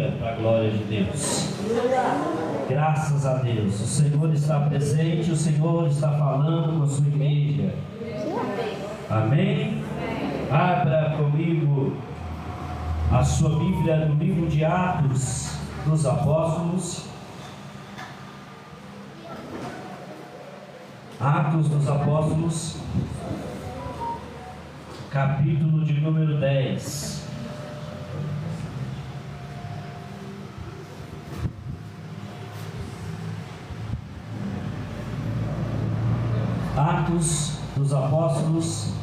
dia para a glória de Deus. Graças a Deus. O Senhor está presente, o Senhor está falando com a sua igreja. Amém? Abra comigo a sua Bíblia no livro de Atos dos Apóstolos. Atos dos Apóstolos, capítulo de número 10. Atos dos Apóstolos,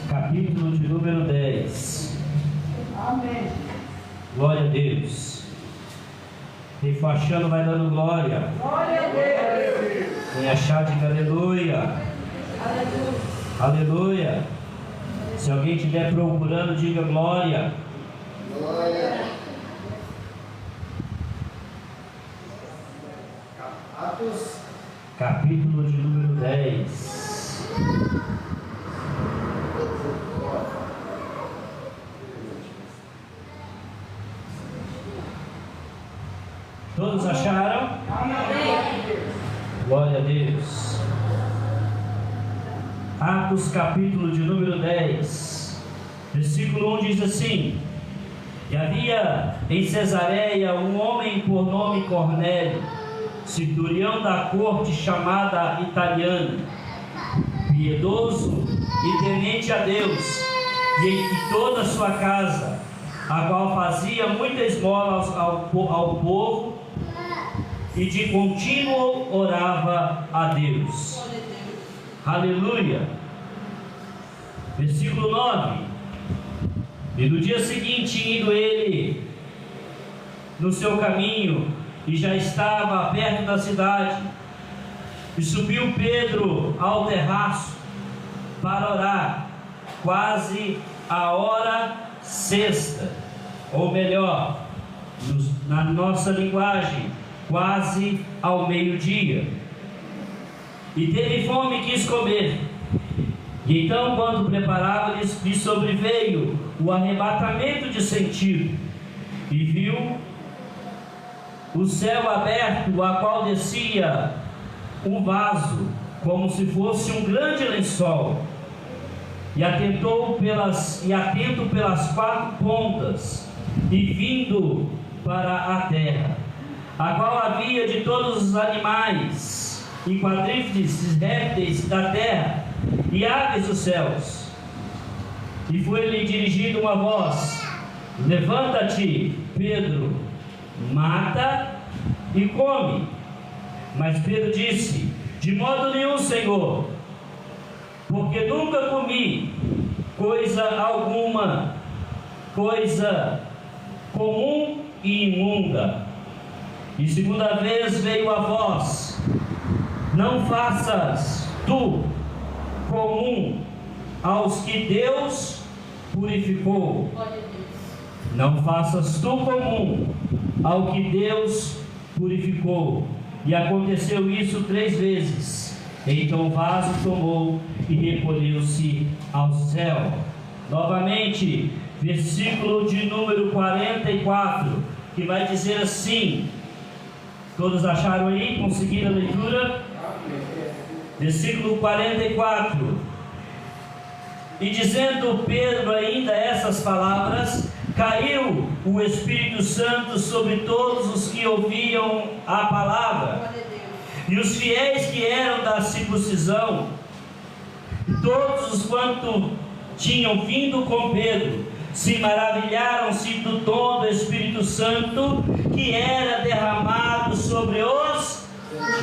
capítulo de número 10. Amém. Glória a Deus. Quem for achando vai dando glória. Glória a Deus. Quem achar, diga aleluia. Aleluia. Aleluia. Se alguém estiver procurando, diga glória. Glória. Atos, capítulo de número 10. Todos acharam? Amém. Glória a Deus. Atos, capítulo de número 10, versículo 1 diz assim: E havia em Cesareia um homem por nome Cornélio, centurião da corte chamada italiana, piedoso e temente a Deus, e em toda a sua casa, a qual fazia muita esmola ao povo, e de contínuo orava a Deus. Aleluia. Versículo 9. E no dia seguinte, indo ele no seu caminho, e já estava perto da cidade, e subiu Pedro ao terraço para orar, quase a hora sexta, ou melhor, na nossa linguagem, quase ao meio-dia. E teve fome e quis comer. E então, quando preparava, lhe sobreveio o arrebatamento de sentido, e viu o céu aberto, a qual descia um vaso, como se fosse um grande lençol, e atento pelas quatro pontas, e vindo para a terra, a qual havia de todos os animais e quadrípedes, répteis da terra e aves dos céus. E foi-lhe dirigida uma voz: Levanta-te, Pedro, mata e come. Mas Pedro disse: De modo nenhum, Senhor, porque nunca comi coisa alguma, coisa comum e imunda. E segunda vez veio a voz: Não faças tu comum aos que Deus purificou. Não faças tu comum ao que Deus purificou. E aconteceu isso 3 vezes. Então o vaso tomou e recolheu-se ao céu. Novamente, versículo de número 44, que vai dizer assim. Todos acharam aí? Conseguiram a leitura? Versículo 44. E dizendo Pedro ainda essas palavras, caiu o Espírito Santo sobre todos os que ouviam a palavra. E os fiéis que eram da circuncisão, todos os quanto tinham vindo com Pedro, se maravilharam-se do dom do Espírito Santo que era derramado sobre os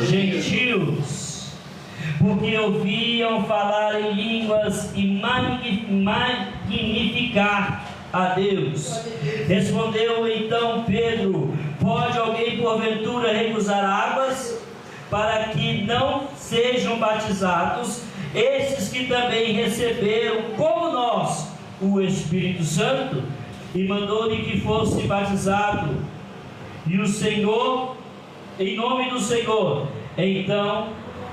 gentios, porque ouviam falar em línguas e magnificar a Deus. Respondeu então Pedro: Pode alguém porventura recusar águas para que não sejam batizados esses que também receberam, como nós, o Espírito Santo? E mandou-lhe que fosse batizado. E o Senhor, em nome do Senhor, então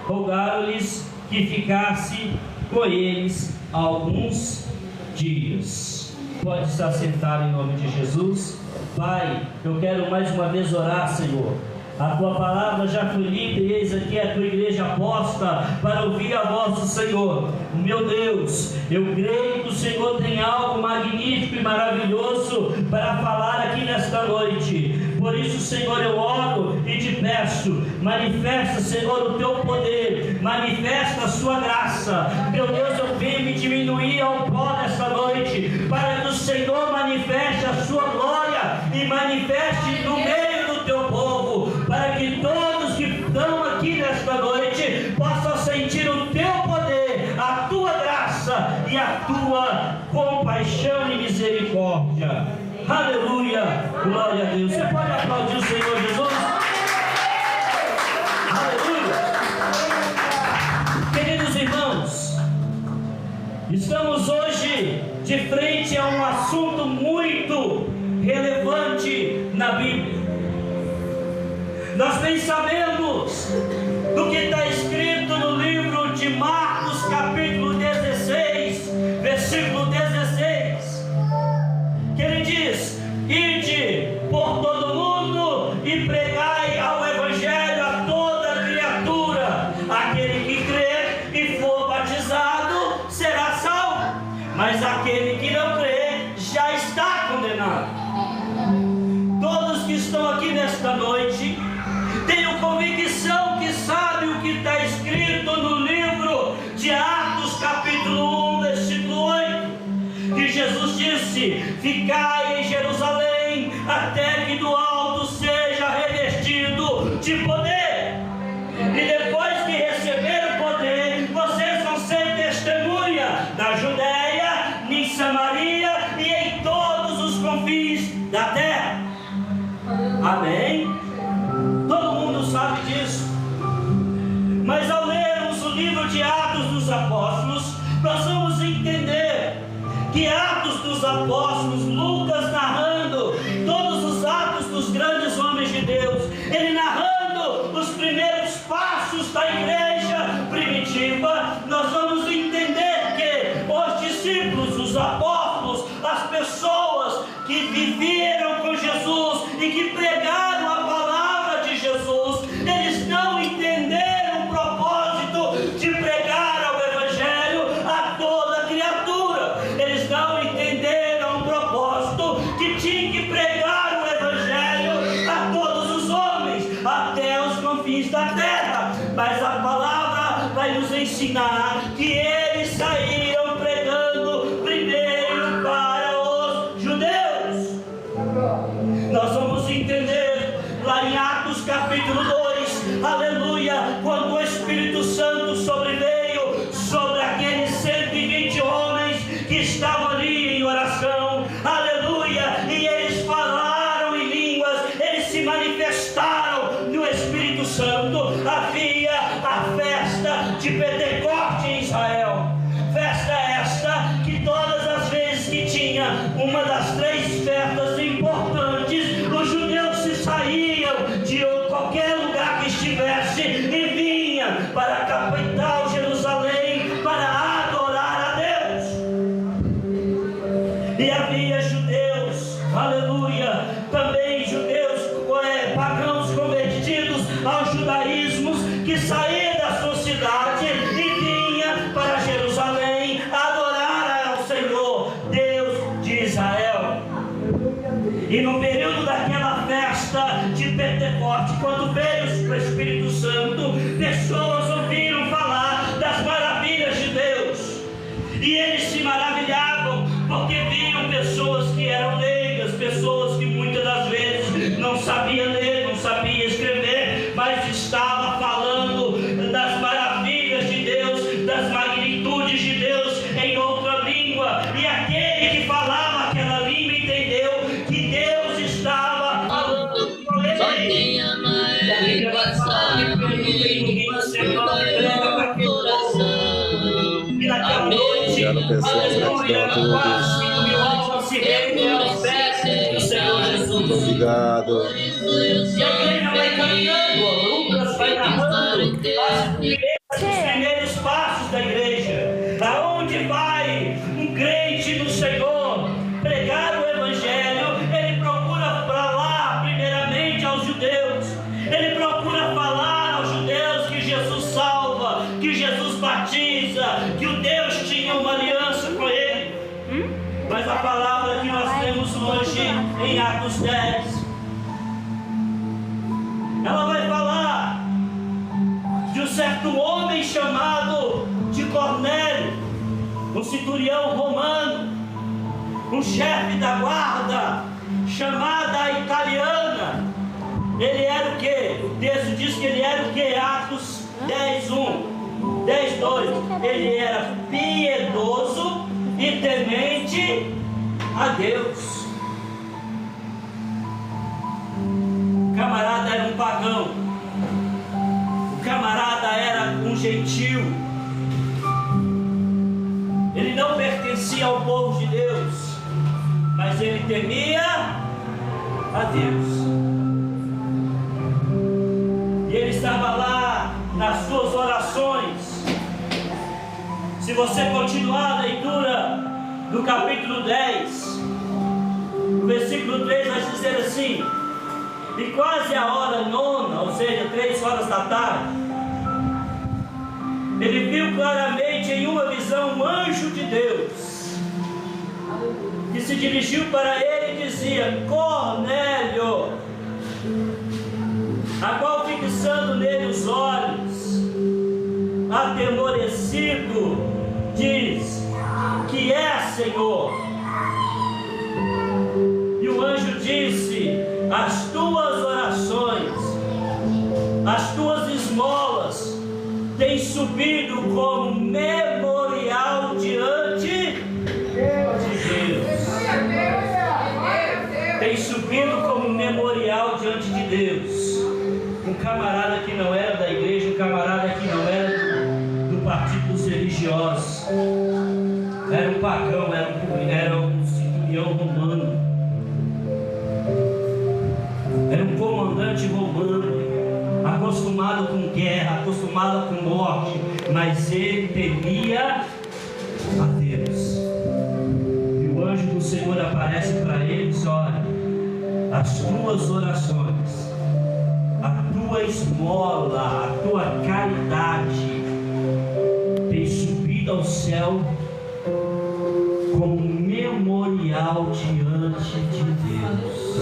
rogaram-lhes que ficasse com eles alguns dias. Pode estar sentado em nome de Jesus. Pai, eu quero mais uma vez orar, Senhor. A tua palavra já foi lida e eis aqui a tua igreja posta para ouvir a voz do Senhor. Meu Deus, eu creio que o Senhor tem algo magnífico e maravilhoso para falar aqui nesta noite. Por isso, Senhor, eu oro e te peço, manifesta, Senhor, o teu poder, manifesta a sua graça. Meu Deus, eu venho me diminuir ao pó nesta noite, para que o Senhor manifeste a sua glória e manifeste no meio do teu povo, para que todos que estão aqui nesta noite possam sentir o teu poder, a tua graça e a tua compaixão e misericórdia. Aleluia, glória a Deus. Você pode aplaudir o Senhor Jesus? Aleluia. Queridos irmãos, estamos hoje de frente a um assunto muito relevante na Bíblia. Nós bem sabemos do que está escrito no livro de Marcos, capítulo 16, versículo 16, que ele diz: ide por todo mundo e pregai ao Evangelho a toda criatura. Aquele que crer e for batizado será salvo, mas aquele que não crer já está condenado. Todos que estão aqui nesta noite, tenho convicção que sabe o que está escrito no livro de Atos, capítulo 1, versículo 8, que Jesus disse: ficai em Jerusalém até que do alto seja revestido de poder, e depois que receber o poder, vocês vão ser testemunha da Judeia, em Samaria e em todos os confins da terra. Amém? Todo mundo sabe disso. Mas ao lermos o livro de Atos dos Apóstolos, nós vamos entender que Atos dos Apóstolos, Lucas narrando todos os atos dos grandes homens de Deus, ele narrando os primeiros passos da igreja primitiva, nós vamos entender que os discípulos, os apóstolos, as pessoas que viveram com Jesus e que pregaram a palavra de Jesus, eles não entenderam o propósito de pregar ao Evangelho a toda criatura. Eles não entenderam o propósito que tinha que pregar o Evangelho a todos os homens, até os confins da terra. Mas a palavra vai nos ensinar que eles saíram pregando primeiro para os judeus. Nós vamos entender lá em Atos capítulo 2, aleluia, quando o Espírito Santo sobreveio sobre aqueles 120 homens que estavam ali em oração, aleluia, e eles falaram em línguas, eles se manifestaram no Espírito Santo. Havia a festa de Pentecoste em Israel, festa esta que todas as vezes que tinha uma das três festas importantes, os judeus se saíam de qualquer lugar que estivesse e vinham para a capital Jerusalém para adorar a Deus. E havia judeus, aleluia, também judeus pagãos convertidos ao judaísmo, que saíam da sua cidade e vinham para Jerusalém adorar ao Senhor, Deus de Israel. E no período daquela festa de Pentecoste, quando veio o Espírito Santo, pessoas ouviram falar das maravilhas de Deus, e eles se maravilhavam, porque viam pessoas que eram leigas, pessoas que muitas das vezes não sabiam ler, não sabiam escrever, mas estava falando das maravilhas de Deus, das magnitudes de Deus em outra língua, e aquele que falava aquela língua entendeu que Deus estava falando com ele. E naquela noite, aleluia, quase 5 mil almas se rendem aos pés do Senhor Jesus. Obrigado. E a igreja vai caminhando, Lucas vai narrando os primeiros passos da igreja, aonde vai um crente no Senhor pregar o Evangelho, ele procura 10. Ela vai falar de um certo homem chamado de Cornélio, um centurião romano, um chefe da guarda, chamada italiana. Ele era o quê? O texto diz que ele era o quê? Atos 10:1, 10:2. Ele era piedoso e temente a Deus. O camarada era um pagão. O camarada era um gentil. Ele não pertencia ao povo de Deus, mas ele temia a Deus. E ele estava lá nas suas orações. Se você continuar a leitura do capítulo 10, o versículo 3 vai dizer assim: e quase a hora nona, ou seja, 3 horas da tarde, ele viu claramente em uma visão um anjo de Deus, que se dirigiu para ele e dizia: Cornélio. A qual, fixando nele os olhos, atemorecido, diz: que é, Senhor? E o anjo disse: as tuas orações, as tuas esmolas têm subido como memorial diante de Deus. Tem subido como memorial diante de Deus. Um camarada que não era da igreja, um camarada que não era do partido dos religiosos, era um pagão, era um centurião romano, era um comandante romano, acostumado com guerra, acostumado com morte, mas ele temia a Deus. E o anjo do Senhor aparece para ele e diz: olha, as tuas orações, a tua esmola, a tua caridade tem subido ao céu como memorial diante de Deus.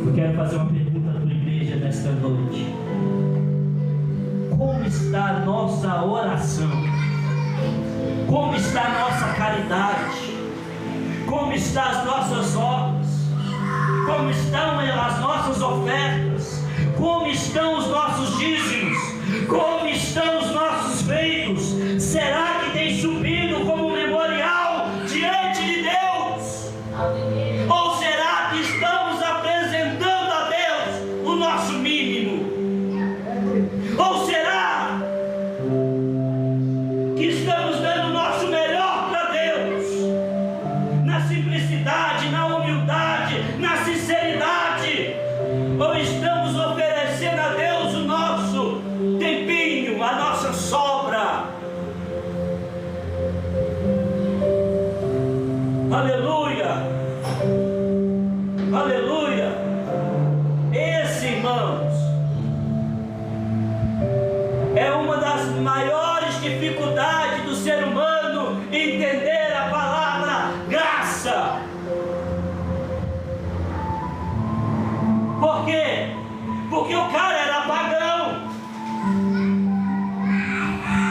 Eu quero fazer uma pergunta à tua igreja nesta noite: como está a nossa oração? Como está a nossa caridade? Como estão as nossas obras? Como estão as nossas ofertas? Como estão os nossos dízimos? Como estão os nossos feitos? Será que tem subido como memorial diante de Deus? Ou será que estamos apresentando a Deus o nosso mínimo? Ou será que estamos dando o nosso melhor para Deus? Na simplicidade, na humildade, na sinceridade? Ou estamos oferecendo a Deus o nosso tempinho, a nossa sobra? Aleluia! Aleluia! Esse, irmãos, é uma das maiores dificuldades do ser humano entender a palavra graça. Por quê? Porque o cara era pagão.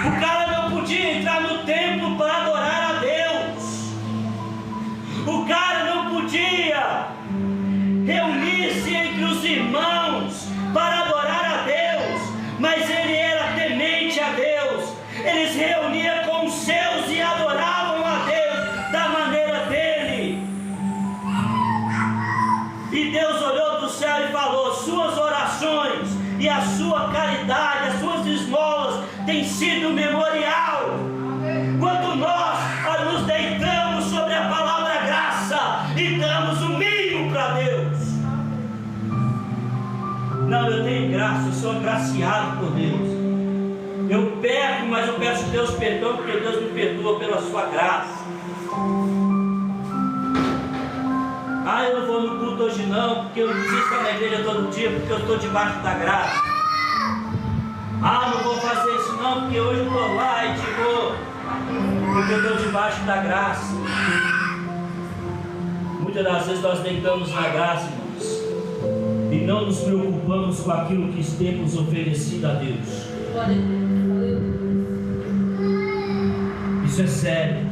O cara não podia entrar no templo para adorar a Deus. O cara não podia reunir-se entre os irmãos para adorar a Deus. Mas ele era temente a Deus. Eles se reuniam com os seus e adoravam a Deus da maneira dele. E Deus olhou do céu e falou: suas orações e a sua caridade, as suas esmolas têm sido memorial. Quando nós nos deitamos sobre a palavra graça e damos o mínimo para Deus. Não, eu tenho graça, eu sou agraciado por Deus. Eu peco, mas eu peço a Deus perdão, porque Deus me perdoa pela sua graça. Ah, eu não vou no culto hoje não, porque eu não preciso estar na igreja todo dia, porque eu estou debaixo da graça. Ah, não vou fazer isso não, porque hoje eu estou light, porque eu estou debaixo da graça. Muitas das vezes nós deitamos na graça, irmãos, e não nos preocupamos com aquilo que temos oferecido a Deus. Isso é sério.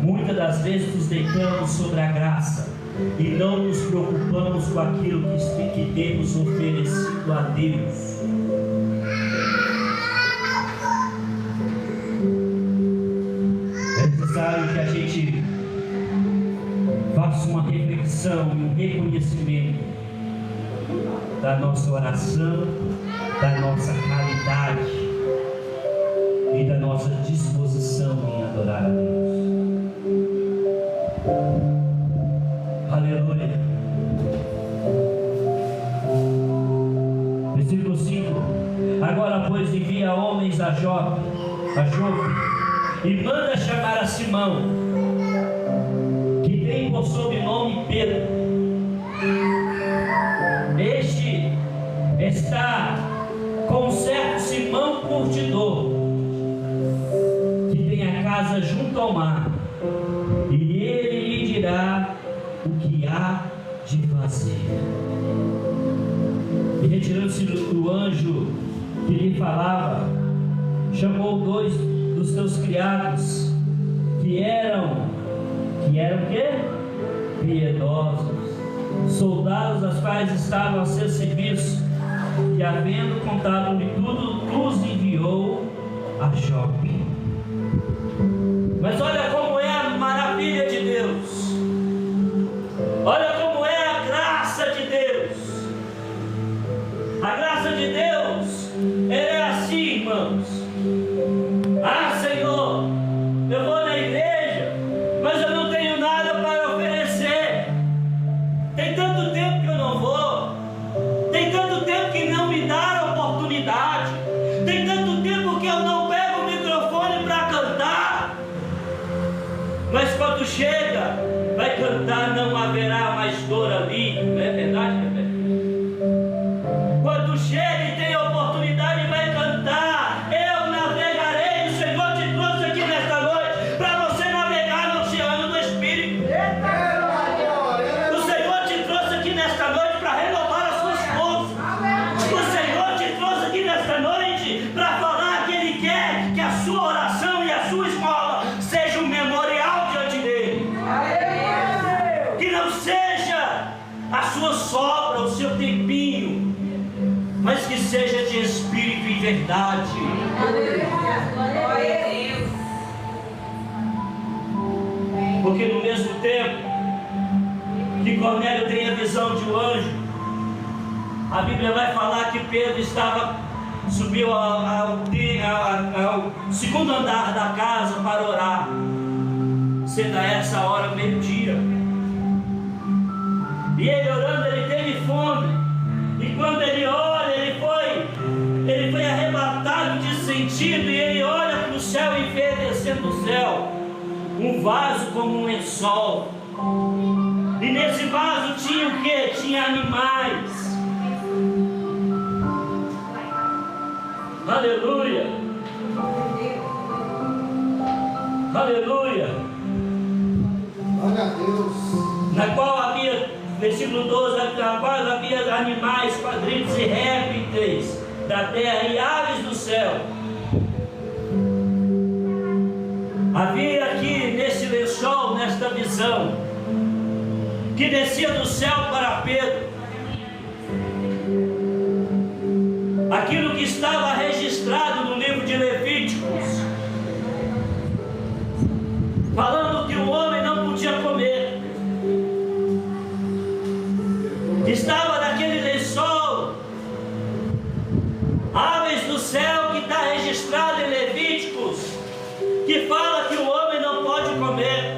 Muitas das vezes nos deitamos sobre a graça e não nos preocupamos com aquilo que temos oferecido a Deus. É necessário que a gente faça uma reflexão e um reconhecimento da nossa oração, da nossa caridade e da nossa disposição em adorar a Deus. Aleluia. Versículo 5. Agora, pois, envia homens a Jope e manda chamar a Simão, que tem por sobrenome Pedro. Este está com um certo Simão curtidor, que tem a casa junto ao mar, e ele lhe dirá o que há de fazer. E retirando-se do anjo que lhe falava, chamou 2 dos seus criados, que eram o quê? Piedosos, soldados das quais estavam a seu serviço, e havendo contado-lhe tudo, os enviou a Jope. Mas olha como é a maravilha de Deus. Olha como é a graça de Deus. A graça de Deus, é assim, irmãos. Ah, Senhor, eu vou na igreja, mas eu não tenho nada para oferecer. Tem tanto tempo que eu não vou. Tem tanto tempo que não me dá a oportunidade. Tem tanto tempo que eu não pego o microfone para cantar. Mas quando chega, vai cantar, não haverá mais dor ali. Não é verdade, Rebeca? Quando chega e tem a oportunidade, vai cantar. Eu navegarei. O Senhor te trouxe aqui nesta noite para você navegar no oceano do Espírito. O Senhor te trouxe aqui nesta noite para renovar as suas forças. O Senhor te trouxe aqui nesta noite para falar que Ele quer que a sua oração e a sua esmola seja um memorial diante dEle. Que não seja a sua sobra, o seu tempinho, mas que seja de espírito e verdade. Porque no mesmo tempo que Cornélio tem a visão de um anjo, a Bíblia vai falar que Pedro subiu ao segundo andar da casa para orar, sendo a essa hora meio-dia. E ele orando, ele teve fome. E quando ele olha, ele foi arrebatado de sentido. E ele olha para o céu e vê descendo do céu um vaso como um lençol. E nesse vaso tinha o quê? Tinha animais. Aleluia. Aleluia. Glória a Deus. Na qual havia, versículo 12, na qual havia animais, quadrúpedes e répteis da terra e aves do céu. Havia aqui nesse lençol, nesta visão, que descia do céu para Pedro, aquilo que estava registrado no livro de Levíticos, falando que o homem não podia comer. Estava naquele lençol aves do céu, que está registrado em Levíticos, que fala que o homem não pode comer.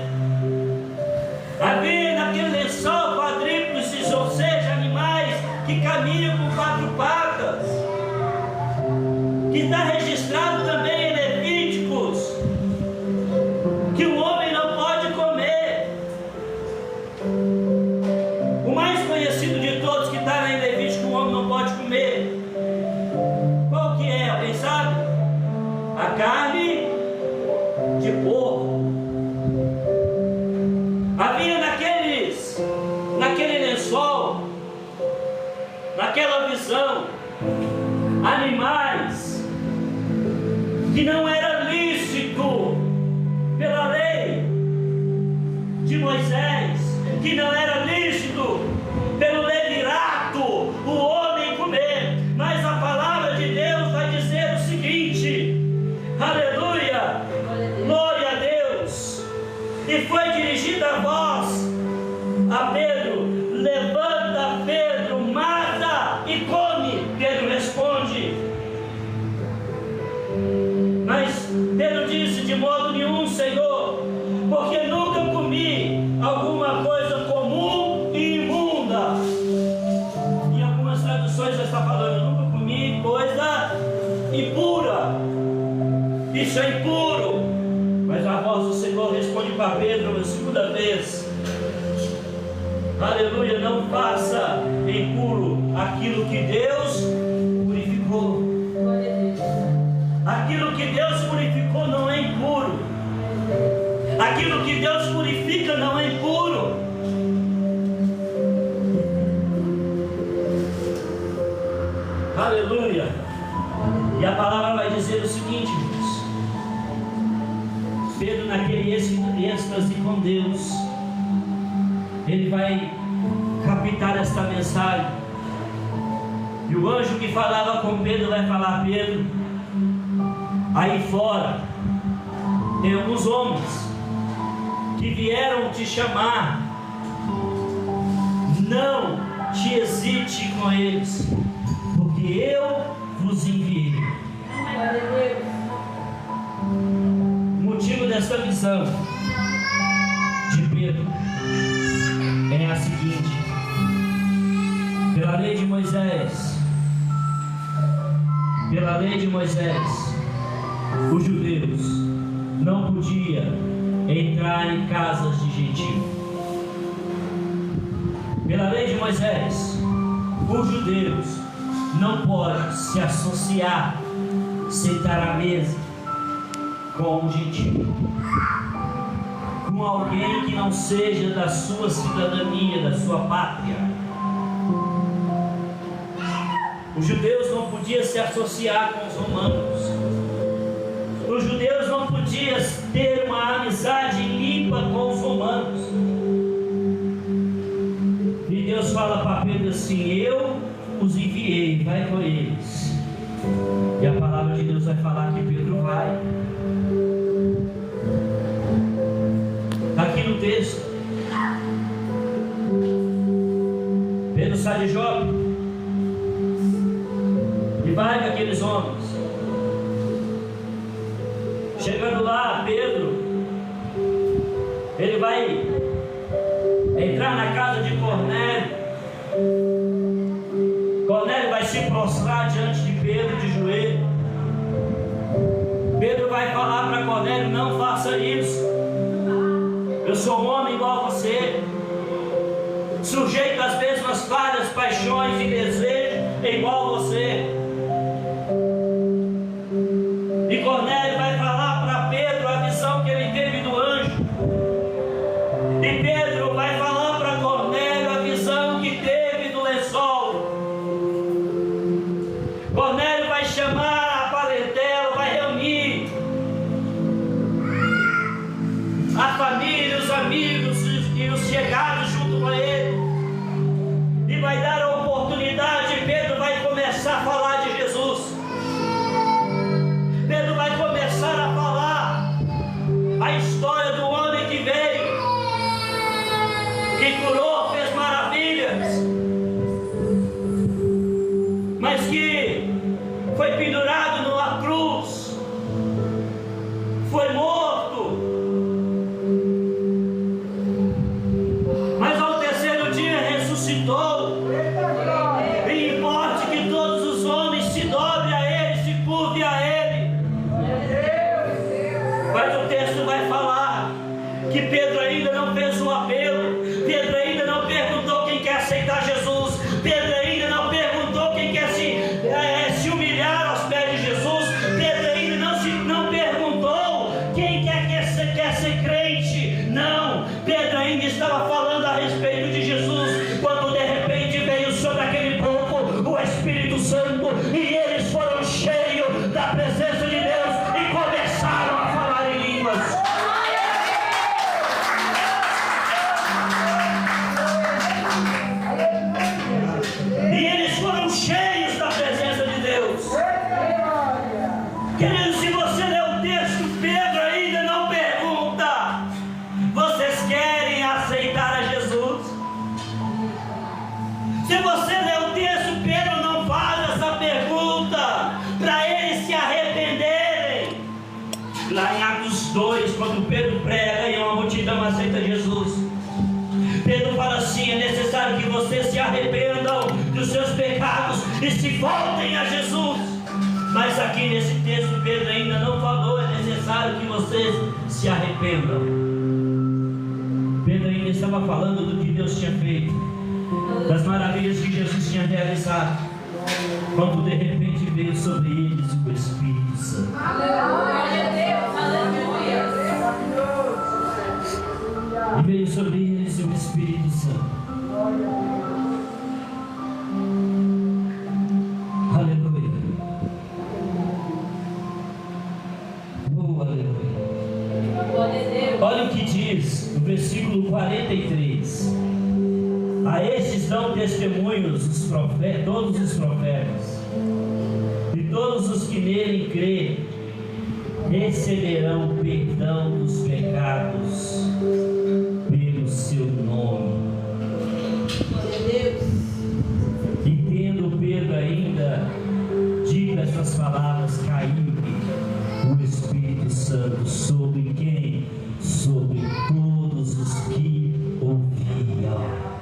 Havia naquele lençol quadrúpedes, ou seja, animais que caminham com 4 patas, que está registrado também em Levíticos, que o homem não pode comer. O mais conhecido de todos que está em Levítico, o homem não pode comer. Qual que é? Alguém sabe? A carne de porco. A visão, animais que não era lícito pela lei de Moisés, que não era lícito pelo levirato o homem comer, mas a palavra de Deus vai dizer o seguinte: aleluia, glória a Deus. E foi dirigida a voz a Pedro: levanta, Pedro, mata e come. Pedro responde, mas Pedro disse: de modo nenhum, Senhor, porque nunca comi alguma coisa comum e imunda. Em algumas traduções está falando: eu nunca comi coisa impura, isso é impuro. Mas a voz do Senhor responde para Pedro uma segunda vez: aleluia, não faça impuro aquilo que Deus purificou. Aquilo que Deus purificou não é impuro. Aquilo que Deus purifica não é impuro. Aleluia. E a palavra vai dizer o seguinte, irmãos: Pedro, naquele êxtase com Deus, ele vai captar esta mensagem. E o anjo que falava com Pedro vai falar: Pedro, aí fora tem alguns homens que vieram te chamar. Não te hesite com eles, porque eu vos enviei. O motivo dessa visão de Pedro é a seguinte: pela lei de Moisés, os judeus não podiam entrar em casas de gentio. Pela lei de Moisés, os judeus não podem se associar, sentar à mesa com um gentio, com alguém que não seja da sua cidadania, da sua pátria. Os judeus não podiam se associar com os romanos. Os judeus não podiam ter uma amizade limpa com os romanos. E Deus fala para Pedro assim: eu os enviei, vai com eles. E a palavra de Deus vai falar que Pedro vai. Está aqui no texto. Pedro sai de Jope e vai com aqueles homens. Chegando lá, Pedro, ele vai entrar na casa de Cornélio. Cornélio vai se prostrar diante de Pedro de joelho. Pedro vai falar para Cornélio: não faça isso. Eu sou um homem igual a você, sujeito às mesmas falhas, paixões e desejos igual a você. E Cornélio vai falar para Pedro a visão que ele teve do anjo. E Pedro vai falar para Cornélio a visão que teve do lençol. Cornélio vai chamar a parentela, vai reunir a família, os amigos e os chegados junto com ele. E vai dar a oportunidade. Pedro vai começar a falar de Jesus. Pedro vai começar a falar a história do homem que veio, que curou, fez maravilhas, mas que foi pendurado numa cruz, foi morto, mas ao terceiro dia ressuscitou. E importa que todos os homens se dobrem a ele, se curvem a ele. Mas o texto vai falar que Pedro ainda não fez um apelo. Pedro ainda não perguntou quem quer aceitar Jesus. Pedro ainda não perguntou quem quer se humilhar aos pés de Jesus. Pedro ainda não perguntou quem quer ser crente. Não, Pedro ainda estava falando a respeito de Jesus, quando de repente veio sobre aquele povo o Espírito necessário que vocês se arrependam dos seus pecados e se voltem a Jesus. Mas aqui nesse texto Pedro ainda não falou, é necessário que vocês se arrependam. Pedro ainda estava falando do que Deus tinha feito, das maravilhas que Jesus tinha realizado, quando de repente veio sobre eles o Espírito Santo. Aleluia, Deus, aleluia. E veio sobre eles o Espírito Santo. Aleluia. Oh, aleluia. Olha o que diz no versículo 43. A estes dão testemunhos os profetas, todos os profetas, e todos os que nele crêem receberão perdão dos pecados pelo seu nome. E tendo Pedro ainda dito essas palavras, caiu-lhe o Espírito Santo sobre quem? Sobre todos os que ouviam.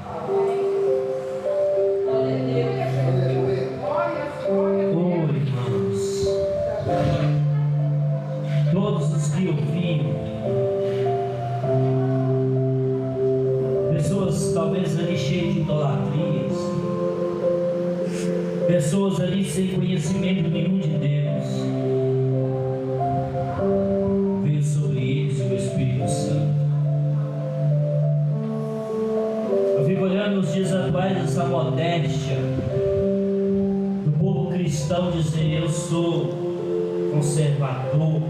Oh, irmãos, todos os que ouviam, pessoas talvez ali cheias de idolatrias, pessoas ali sem conhecimento nenhum de Deus, veio sobre eles o Espírito Santo. Eu fico olhando nos dias atuais essa modéstia do povo cristão, dizer: eu sou conservador,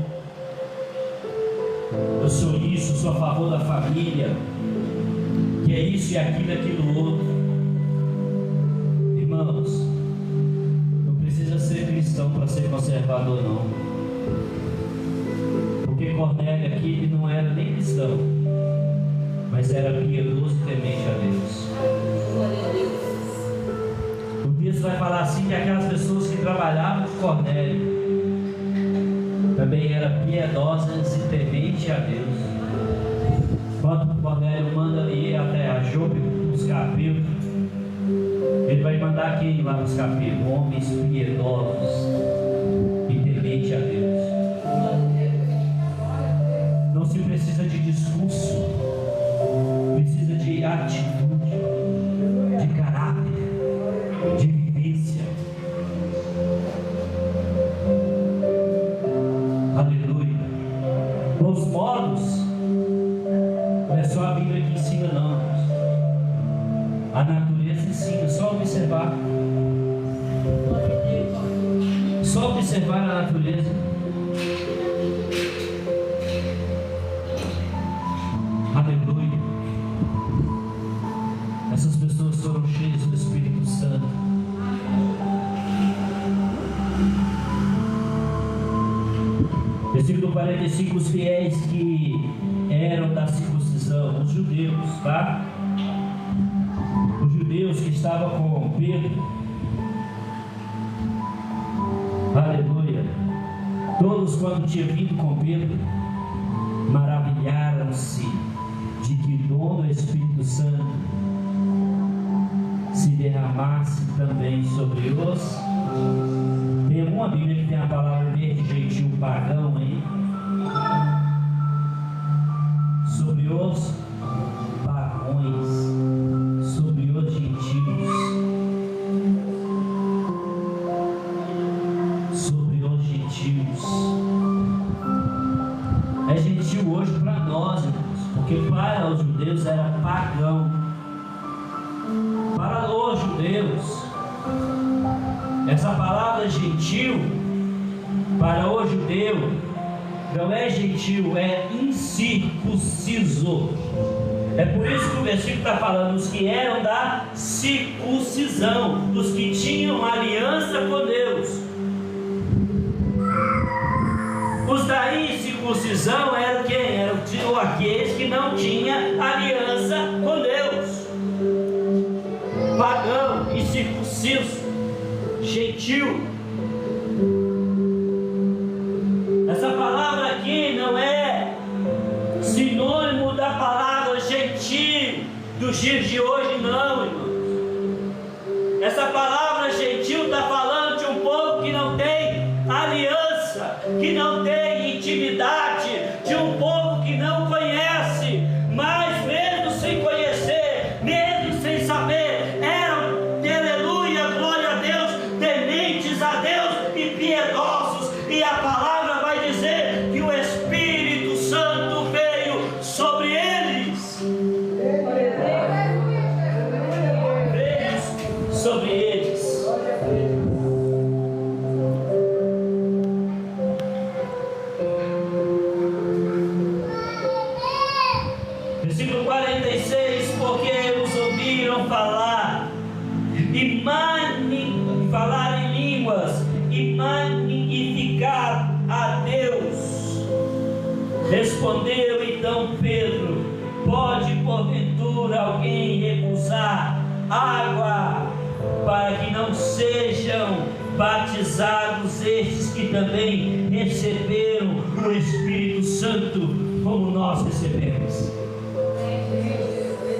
eu sou isso, sou a favor da família, que é isso e aquilo, aquilo outro. Irmãos, não precisa ser cristão para ser conservador, não. Porque Cornélio aqui, ele não era nem cristão, mas era piedoso e temente a Deus. O texto vai falar assim, que aquelas pessoas que trabalhavam com Cornélio também eram piedosas e temente a Deus. Quando Cornélio manda ele ir até a Jope buscar Pedro, ele vai mandar quem lá buscar Pedro? Homens piedosos e temente a Deus. Não se precisa de discurso, precisa de atitude, de caráter, de vivência. Aleluia. Os modos não é só a Bíblia que ensina, não. A natureza ensina, só observar. Só observar a natureza. Aleluia. Essas pessoas foram cheias do Espírito Santo. Versículo 45, os fiéis que eram da circuncisão, os judeus, tá? Os judeus que estavam com Pedro. Aleluia. Todos, quando tinham vindo com Pedro, maravilharam-se de que o dom do Espírito Santo se derramasse também sobre os. Tem alguma Bíblia que tem a palavra verde, gentil, pagão aí? Sobre os pagões, sobre os gentios, sobre os gentios. É gentil hoje para nós, irmãos, porque para os judeus era pagão. Para os judeus, essa palavra gentil, para o judeu, não é gentil, é incircunciso. É por isso que o versículo está falando os que eram da circuncisão, os que tinham aliança com Deus. Os da incircuncisão eram quem? Eram aqueles que não tinham aliança com Deus. Pagão, incircunciso, gentil. Essa palavra aqui não é sinônimo da palavra gentil dos dias de hoje, não, irmão. sobre eles. Versículo 46, porque os ouviram falar em línguas e magnificar a Deus. Respondeu então Pedro: pode porventura alguém recusar água para que não sejam batizados estes que também receberam o Espírito Santo como nós recebemos?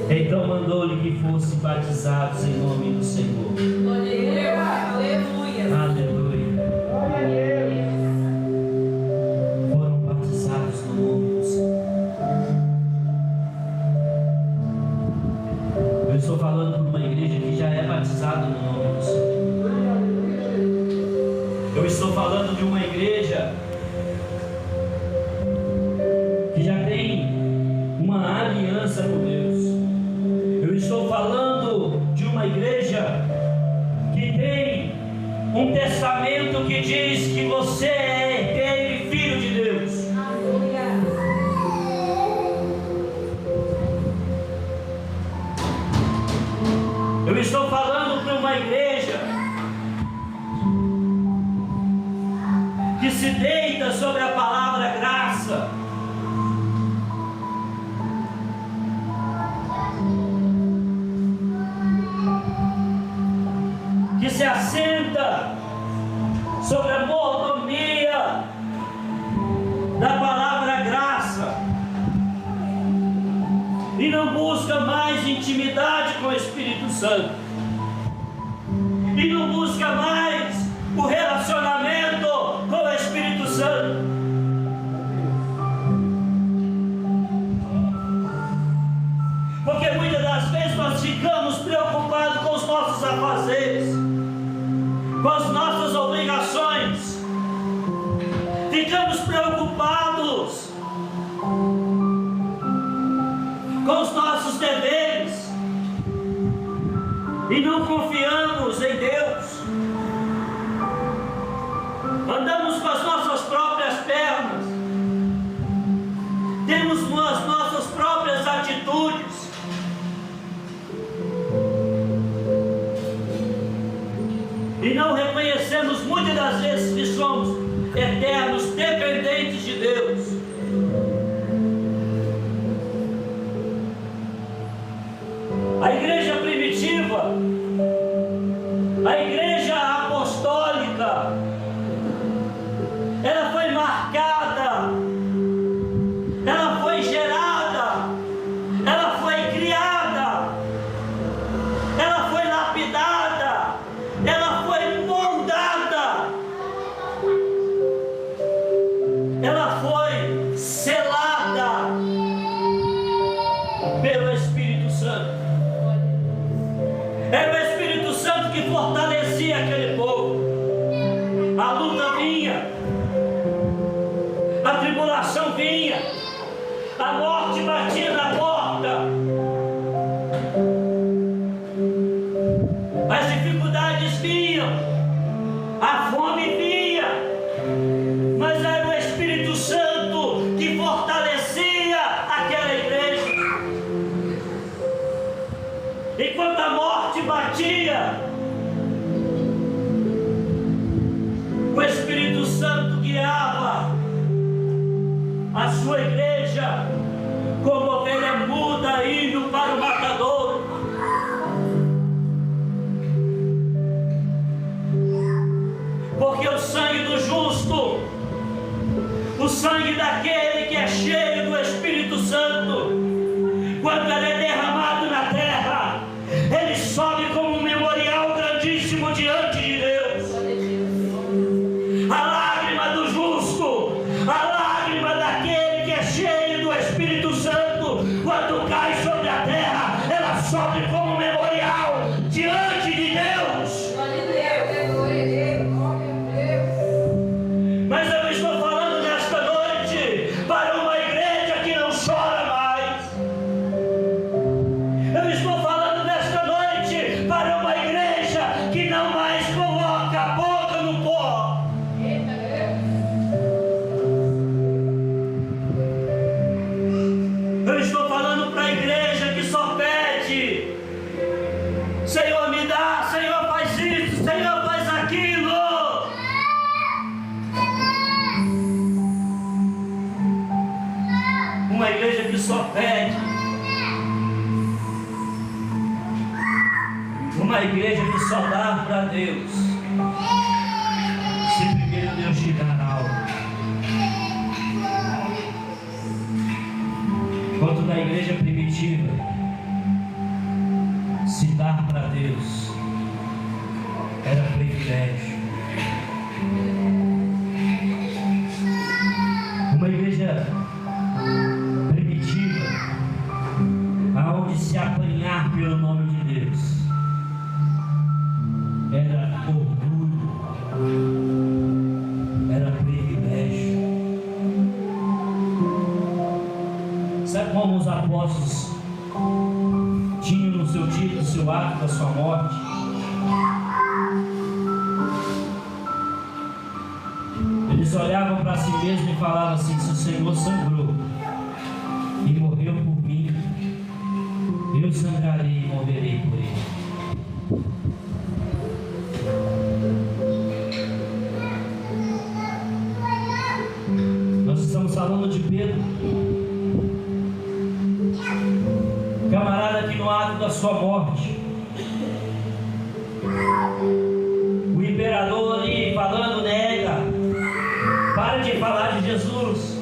Então mandou-lhe que fossem batizados em nome do Senhor. Aleluia. Aleluia. Foram batizados no nome do Senhor. Eu estou falando por uma igreja que já é batizada no nome do Senhor. Eu estou falando de uma igreja que já tem uma aliança com Deus. Eu estou falando de uma igreja que tem um testamento que diz que você é herdeiro e filho de Deus. Eu estou falando para uma igreja que se deita sobre a palavra graça. Que se assenta sobre a mordomia da palavra graça e não busca mais intimidade com o Espírito Santo e não busca mais o relacionamento com o Espírito Santo. Porque muitas das vezes nós ficamos preocupados com os nossos afazeres, com as nossas obrigações, ficamos preocupados com os nossos deveres e não confiamos em Deus. Andamos com as nossas próprias pernas, temos as nossas próprias atitudes. E não reconhecemos muitas das vezes que somos eternos, dependentes de Deus. A igreja primitiva, a igreja apostólica, ela foi marcada, ela foi gerada, ela foi criada, ela foi lapidada, ela foi moldada, ela foi selada pelo Espírito Santo. Era o Espírito Santo que fortalecia aquele povo. A luta vinha, a tribulação vinha, a morte batia na porta, as dificuldades vinham, a fome vinha, mas era o Espírito Santo que fortalecia aquela igreja. Enquanto a morte batia, o Espírito Santo guiava a sua igreja como ovelha muda indo para o matadouro. Porque o sangue do justo, o sangue daquele que é cheio do Espírito Santo, quando ele é derramado na terra, ele sobe como um memorial grandíssimo diante de Deus. A lágrima do justo, a lágrima daquele que é cheio do Espírito Santo, quando cai sobre a terra, ela sobe como um memorial diante de Deus. Mas eu estou falando nesta noite para uma igreja que não chora mais. Eu estou falando nesta noite para uma igreja Senhor, me dá, Senhor, faz isso, Senhor, faz aquilo. Uma igreja que só pede. Uma igreja que só dá para Deus. Se primeiro Deus te dar algo. Enquanto na igreja primitiva, se dar para Deus era privilégio. Uma igreja primitiva, aonde se apanhar pelo nome de Deus era orgulho, era privilégio. Sabe como os apóstolos tinham no seu título, no seu ato da sua morte? Eles olhavam para si mesmos e falavam assim: se o Senhor sangrou e morreu por mim, eu sangrarei e morrerei por ele. Nós estamos falando de Pedro, camarada que no ato da sua morte, o imperador ali falando nega, para de falar de Jesus,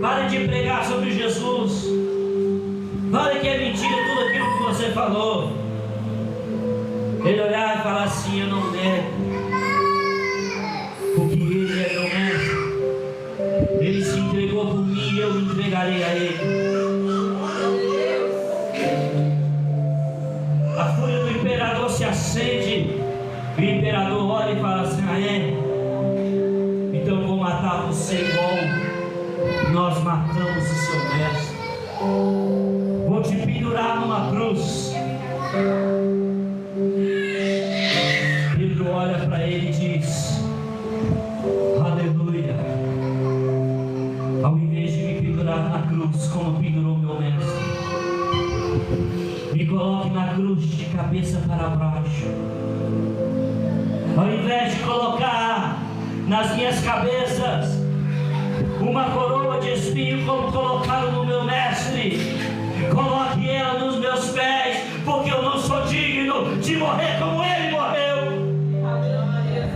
para de pregar sobre Jesus, fala que é mentira tudo aquilo que você falou. Ele olhar e falar assim: eu não nego, porque ele é meu mestre, ele se entregou por mim e eu me entregarei a ele. A fúria do imperador se acende, o imperador olha e fala assim: ah, é? Então eu vou matar você igual nós matamos o seu mestre. Vou te pendurar numa cruz. Pedro olha para ele e diz: aleluia. Ao invés de me pendurar na cruz como pendurou meu mestre, me coloque na cruz de cabeça para baixo. Ao invés de colocar nas minhas cabeças uma coroa de espinho como colocaram no meu mestre, coloque ela nos meus pés, porque eu não sou digno de morrer como ele morreu.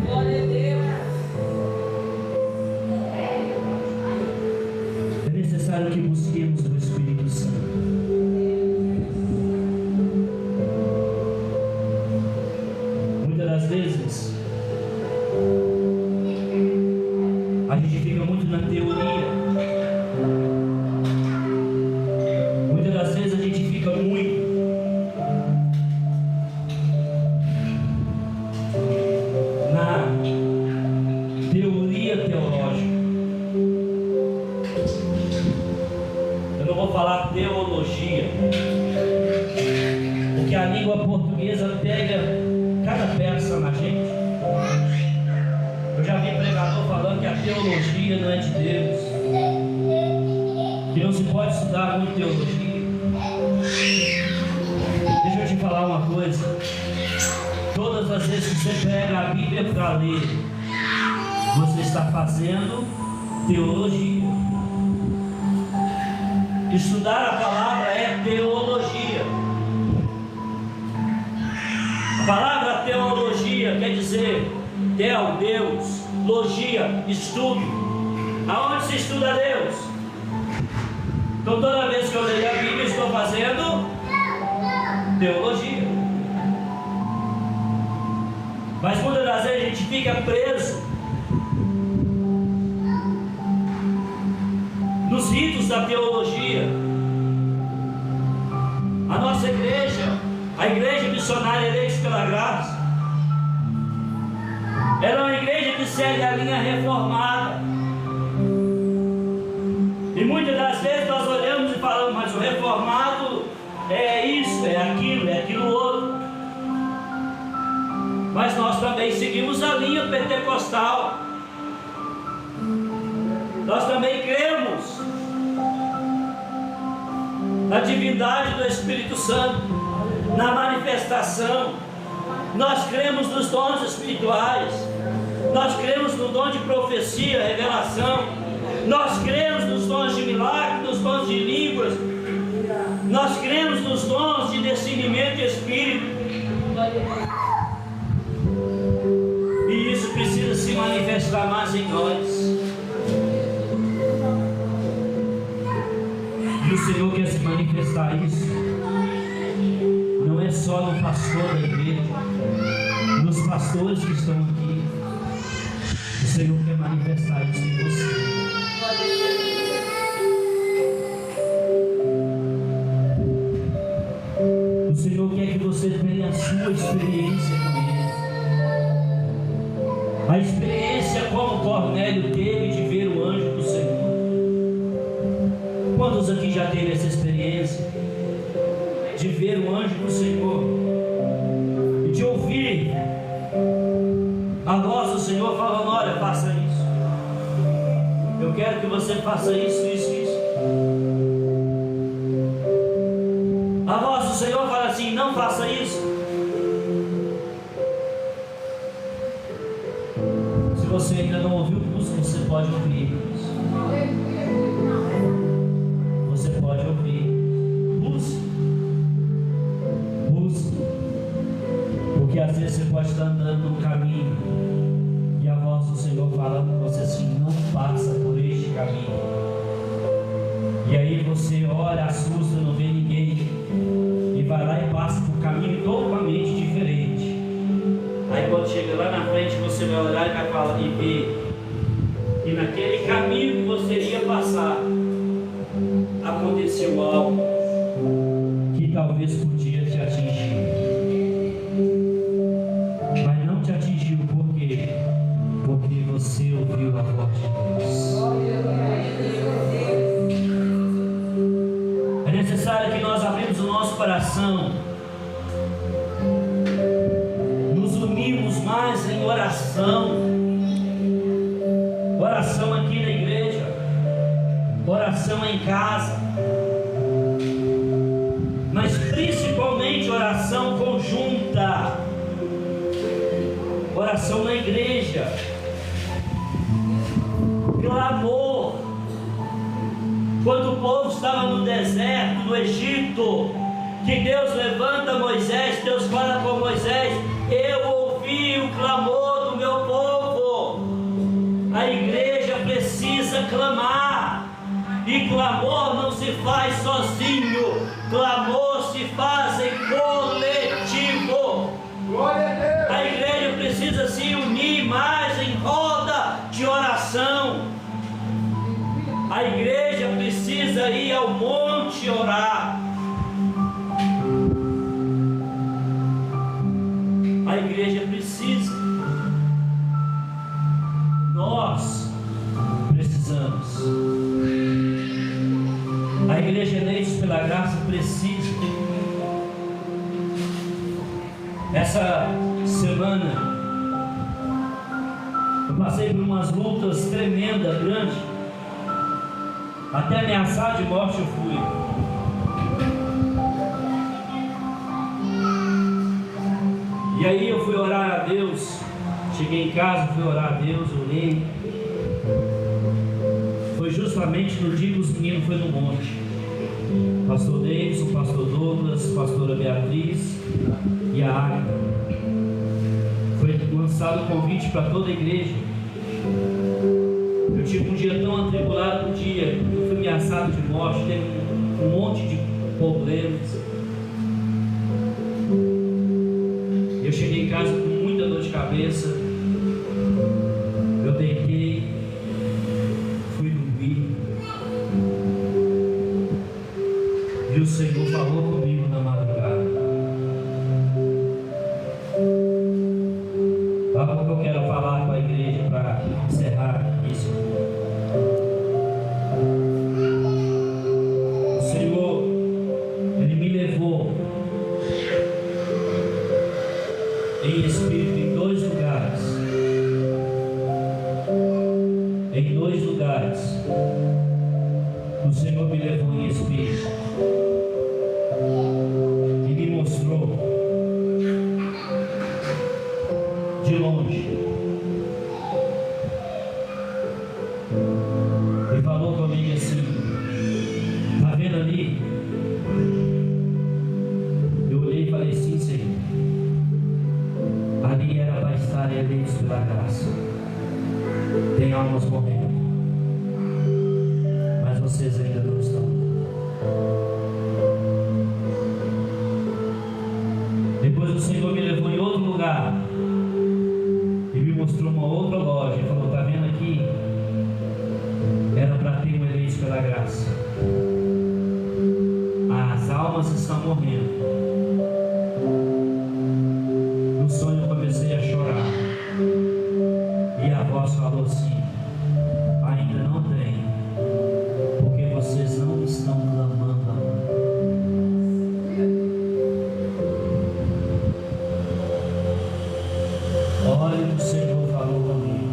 Glória a Deus. É necessário que busquemos o Espírito Santo. Muitas das vezes a gente fica muito na teoria. Muitas das vezes a gente fica muito na teoria teológica. Eu não vou falar teologia, porque a língua portuguesa pega cada peça na gente. Eu já vi pregador falando que a teologia não é de Deus, que não se pode estudar muito teologia. Deixa eu te falar uma coisa: todas as vezes que você pega a Bíblia para ler, você está fazendo teologia. Estudar a palavra é teologia. A palavra teologia quer dizer Teo, Deus, logia, estudo. Aonde se estuda Deus? Então toda vez que eu leio a Bíblia, estou fazendo teologia. Mas muitas das vezes a gente fica preso nos ritos da teologia. A nossa igreja, a igreja missionária Eleitos pela Graça, ela é uma igreja que segue a linha reformada. E muitas das vezes nós olhamos e falamos: mas o reformado é isso, é aquilo outro. Mas nós também seguimos a linha pentecostal. Nós também cremos a divindade do Espírito Santo, na manifestação. Nós cremos nos dons espirituais, nós cremos no dom de profecia, revelação, nós cremos nos dons de milagre, nos dons de línguas, nós cremos nos dons de discernimento de espírito, e isso precisa se manifestar mais em nós. E o Senhor quer se manifestar isso, não é só no pastor da igreja, nos pastores que estão aqui. O Senhor quer manifestar isso em você. O Senhor quer que você tenha a sua experiência com Ele. A experiência como Cornélio teve de ver o anjo do Senhor. Quantos aqui já teve essa experiência de ver o anjo do Senhor e de ouvir a voz do Senhor falando: olha, faça isso, eu quero que você faça isso, isso, isso. A voz do Senhor fala assim: não faça isso. Se você ainda não ouviu, você pode ouvir. Você pode ouvir. Busque. Porque às vezes você pode estar andando num caminho e a voz do Senhor fala com você assim: não passa por este caminho. E aí você olha, assusta, não vê ninguém, e vai lá e passa por um caminho totalmente diferente. Aí quando chega lá na frente, você vai olhar e vai falar e ver que naquele caminho que você ia passar aconteceu algo que talvez podia te atingir, mas não te atingiu. Por quê? Porque você ouviu a voz de Deus. É necessário que nós abrimos o nosso coração, nos unimos mais em oração. Oração aqui na igreja, oração em casa, mas principalmente oração conjunta, oração na igreja, clamor. Quando o povo estava no deserto do Egito, que Deus levanta Moisés, Deus fala com Moisés: eu ouvi o clamor do meu povo. A igreja precisa clamar, e clamor não se faz sozinho, clamor se faz em coletivo. Glória a Deus. A igreja precisa se unir mais em roda de oração. A igreja precisa ir ao monte orar. A igreja precisa. Nós precisamos. A igreja eleita pela graça precisa. Essa semana eu passei por umas lutas tremendas, grandes. Até ameaçar de morte eu fui. E aí eu fui orar a Deus. Cheguei em casa, fui orar a Deus, orei. Foi justamente no dia que os meninos foram no monte. Pastor Davidson, pastor Douglas, pastora Beatriz e a Águia. Foi lançado o convite para toda a igreja. Eu tive um dia tão atribulado, um dia eu fui ameaçado de morte, teve um monte de problemas. Eu cheguei em casa com muita dor de cabeça. Eu deitei, fui dormir, e o Senhor falou comigo na madrugada. Sabe o que eu quero falar com a igreja para encerrar isso? O Senhor, Ele me levou em espírito em dois lugares. Em dois lugares o Senhor me levou em espírito. de longe. E falou comigo assim: está vendo ali? Eu olhei e falei: sim, Senhor. Ali era para estar eleitos pela graça. Tem almas morrendo, mas vocês ainda não estão. Depois o Senhor me levou em outro lugar e me mostrou uma outra loja e falou: está vendo aqui? Era para ter um eleitos pela graça. As almas estão morrendo. No sonho eu comecei a chorar e a voz falou assim: ainda não tem, porque vocês não estão clamando a mim. Olha, o Senhor falou comigo.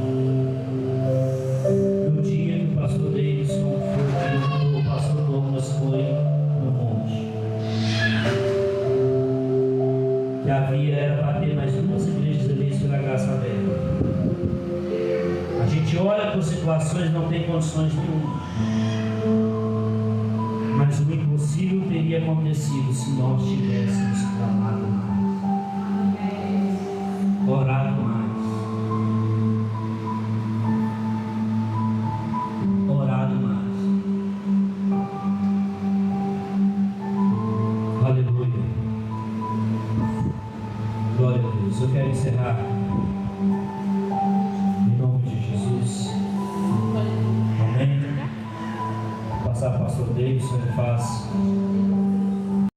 No dia que o pastor Davis foi, o pastor Douglas foi no monte, que havia era para ter mais duas igrejas eleitas pela graça aberta. A gente olha por situações, não tem condições nenhuma, mas o impossível teria acontecido se nós tivéssemos clamado mais, orado mais, orado mais. Aleluia. Glória a Deus. Eu quero encerrar em nome de Jesus. Amém. Vou passar para o pastor Davis, ele faz